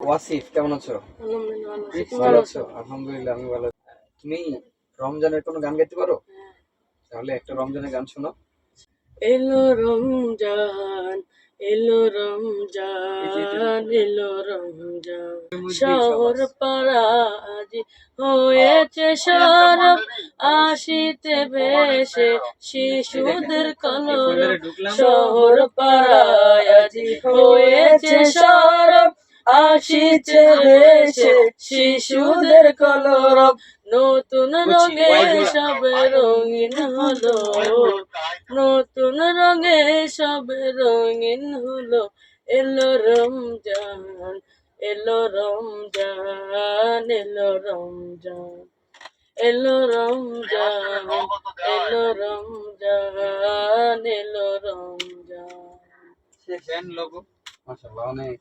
ওয়াসিফ, কেমন আছো? আলহামদুলিল্লাহ ভালো আছি। তুমি ভালো ভালো আছো? আছো? আলহামদুলিল্লাহ, আমি ভালো আছি। তুমি রমজানের কোনো গান গাইতে পারো? তাহলে একটা রমজানের গান শোনাও। এলো রমজান, এলো রমজান, এলো রমজান, শহর পাড়া আজ হয়েছে সরব, আসিতে বেশে শিশুদের কলরব। শহর পাড়ায় আজ হয়েছে সরব, আসিতে বেশে শিশুদের কলরব। নতুন রঙে সবে রঙিন হলো, নতুন রঙে সবে রঙিন হলো। এলো রমজান, এলো রমজান, এলো রমজান, এলো রমজান, এলো রমজান, এলো রমজান। মাশাআল্লাহ, অনেক